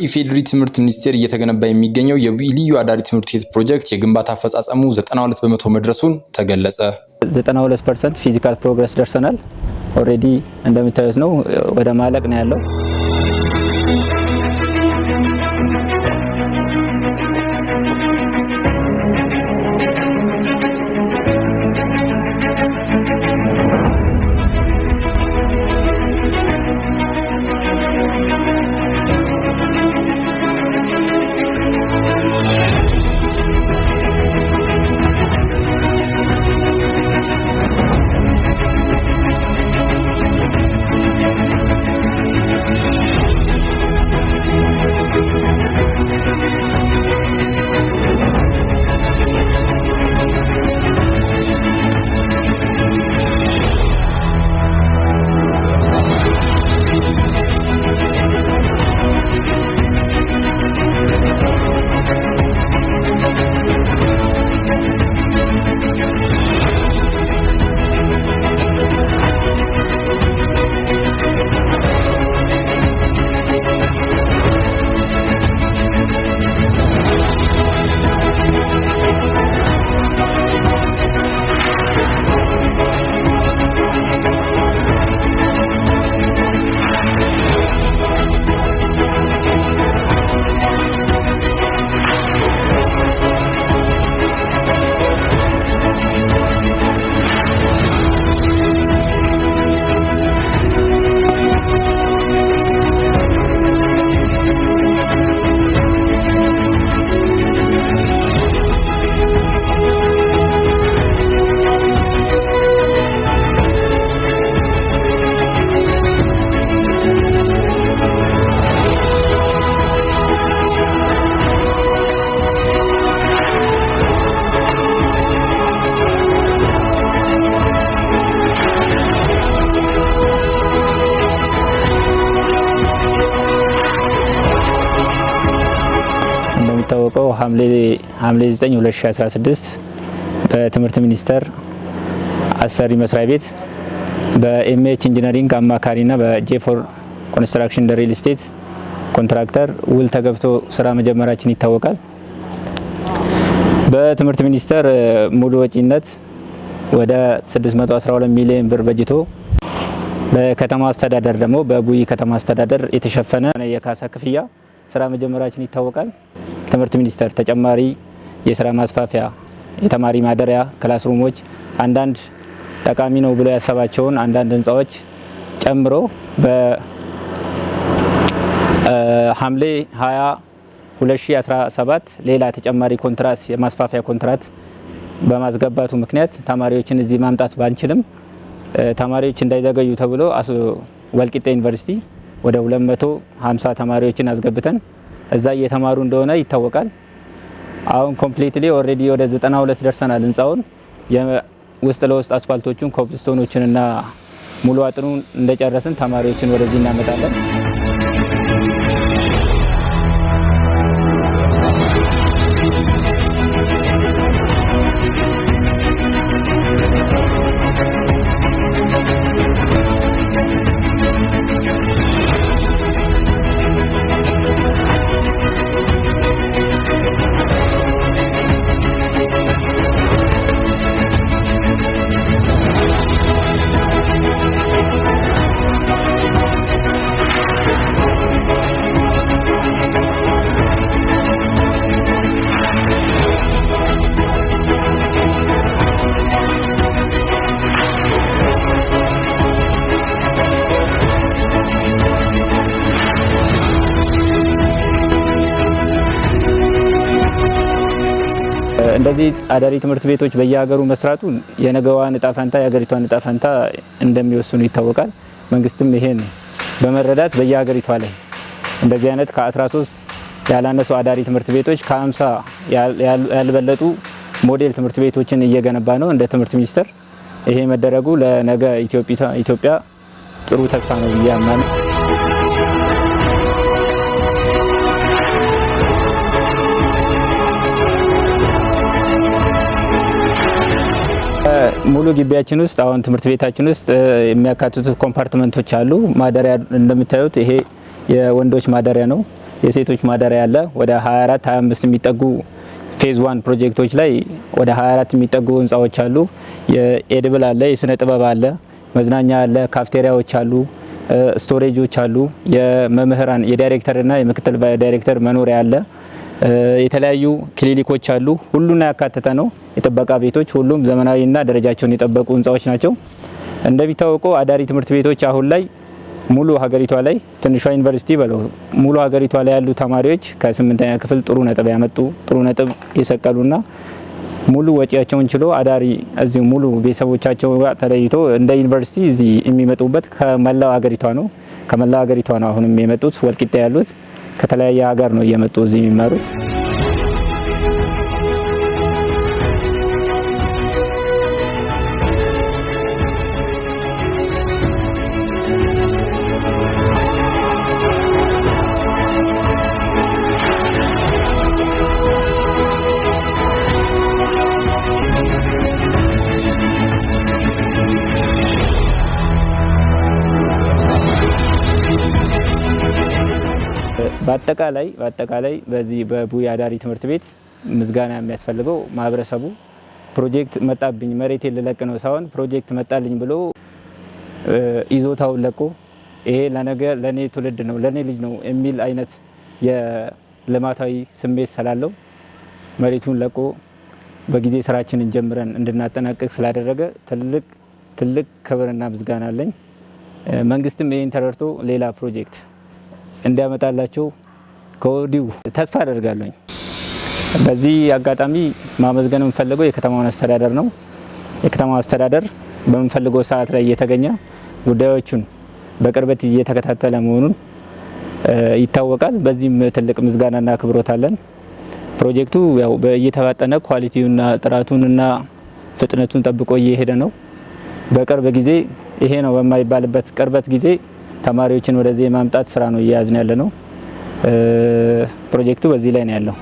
በኢፌዴሪ ትምህርት ሚኒስቴር እየተገነባ የሚገኘው የልዩ አዳሪ ትምህርት ቤት ፕሮጀክት የግንባታ አፈጻጸሙ 92% መድረሱን ተገለጸ። 92% ፊዚካል ፕሮግረስ ደርሰናል። ኦሬዲ እንደምታዩት ነው፣ ወደ ማለቅ ነው ያለው። እንደሚታወቀው ሐምሌ 9 2016 በትምህርት ሚኒስቴር አሰሪ መስሪያ ቤት በኤምኤች ኢንጂነሪንግ አማካሪና በጄፎር ኮንስትራክሽን ሪል ስቴት ኮንትራክተር ውል ተገብቶ ስራ መጀመራችን ይታወቃል። በትምህርት ሚኒስቴር ሙሉ ወጪነት ወደ 612 ሚሊዮን ብር በጅቶ በከተማ አስተዳደር ደግሞ በቡይ ከተማ አስተዳደር የተሸፈነ የካሳ ክፍያ ስራ መጀመራችን ይታወቃል። ትምህርት ሚኒስቴር ተጨማሪ የስራ ማስፋፊያ፣ የተማሪ ማደሪያ፣ ክላስሩሞች፣ አንዳንድ ጠቃሚ ነው ብሎ ያሰባቸውን አንዳንድ ህንጻዎች ጨምሮ በሐምሌ 20 2017 ሌላ ተጨማሪ ኮንትራት የማስፋፊያ ኮንትራት በማስገባቱ ምክንያት ተማሪዎችን እዚህ ማምጣት ባንችልም ተማሪዎች እንዳይዘገዩ ተብሎ ወልቂጤ ዩኒቨርሲቲ ወደ 250 ተማሪዎችን አስገብተን እዛ እየተማሩ እንደሆነ ይታወቃል። አሁን ኮምፕሊትሊ ኦሬዲ ወደ 92 ደርሰናል። ህንጻውን የውስጥ ለውስጥ አስፋልቶቹን ኮብልስቶኖችን እና ሙሉ አጥሩን እንደጨረስን ተማሪዎችን ወደዚህ እናመጣለን። እንደዚህ አዳሪ ትምህርት ቤቶች በየሀገሩ መስራቱ የነገዋን እጣ ፈንታ የሀገሪቷን እጣ ፈንታ እንደሚወስኑ ይታወቃል። መንግስትም ይሄን በመረዳት በየሀገሪቷ ላይ እንደዚህ አይነት ከ13 ያላነሱ አዳሪ ትምህርት ቤቶች ከ50 ያልበለጡ ሞዴል ትምህርት ቤቶችን እየገነባ ነው እንደ ትምህርት ሚኒስቴር። ይሄ መደረጉ ለነገ ኢትዮጵያ ጥሩ ተስፋ ነው ብዬ አምናለሁ። ሙሉ ግቢያችን ውስጥ አሁን ትምህርት ቤታችን ውስጥ የሚያካትቱት ኮምፓርትመንቶች አሉ። ማደሪያ እንደምታዩት ይሄ የወንዶች ማደሪያ ነው። የሴቶች ማደሪያ አለ። ወደ 24 25 የሚጠጉ ፌዝ 1 ፕሮጀክቶች ላይ ወደ 24 የሚጠጉ ህንፃዎች አሉ። የኤድብል አለ፣ የስነ ጥበብ አለ፣ መዝናኛ አለ፣ ካፍቴሪያዎች አሉ፣ ስቶሬጆች አሉ፣ የመምህራን የዳይሬክተርና የምክትል ዳይሬክተር መኖሪያ አለ፣ የተለያዩ ክሊኒኮች አሉ። ሁሉን ያካተተ ነው። የጥበቃ ቤቶች፣ ሁሉም ዘመናዊና ደረጃቸውን የጠበቁ ህንፃዎች ናቸው። እንደሚታወቀው አዳሪ ትምህርት ቤቶች አሁን ላይ ሙሉ ሀገሪቷ ላይ ትንሿ ዩኒቨርሲቲ በለው ሙሉ ሀገሪቷ ላይ ያሉ ተማሪዎች ከ8ኛ ክፍል ጥሩ ነጥብ ያመጡ ጥሩ ነጥብ የሰቀሉና ሙሉ ወጪያቸውን ችሎ አዳሪ እዚሁ ሙሉ ቤተሰቦቻቸው ጋር ተለይቶ እንደ ዩኒቨርሲቲ እዚህ የሚመጡበት ከመላው ሀገሪቷ ነው። ከመላው ሀገሪቷ ነው አሁንም የመጡት። ወልቂጤ ያሉት ከተለያየ ሀገር ነው እየመጡ እዚህ የሚማሩት። በአጠቃላይ በዚህ በቡኢ አዳሪ ትምህርት ቤት ምስጋና የሚያስፈልገው ማህበረሰቡ ፕሮጀክት መጣብኝ መሬቴን ልለቅ ነው ሳይሆን ፕሮጀክት መጣልኝ ብሎ ይዞታውን ለቆ ይሄ ለነገ ለኔ ትውልድ ነው ለኔ ልጅ ነው የሚል አይነት የልማታዊ ስሜት ስላለው መሬቱን ለቆ በጊዜ ስራችንን ጀምረን እንድናጠናቀቅ ስላደረገ ትልቅ ክብርና ምስጋና አለኝ። መንግስትም ይሄን ተረድቶ ሌላ ፕሮጀክት እንዲያመጣላቸው ከወዲሁ ተስፋ አደርጋለሁ። በዚህ አጋጣሚ ማመስገን የምፈልገው የከተማውን አስተዳደር ነው። የከተማው አስተዳደር በምንፈልገው ሰዓት ላይ እየተገኘ ጉዳዮቹን በቅርበት እየተከታተለ መሆኑን ይታወቃል። በዚህም ትልቅ ምስጋናና አክብሮት አለን። ፕሮጀክቱ ያው እየተፋጠነ ኳሊቲውና ጥራቱንና ፍጥነቱን ጠብቆ እየሄደ ነው። በቅርብ ጊዜ ይሄ ነው በማይባልበት ቅርበት ጊዜ ተማሪዎችን ወደዚህ የማምጣት ስራ ነው እያያዝን ያለ ነው። ፕሮጀክቱ በዚህ ላይ ነው ያለው።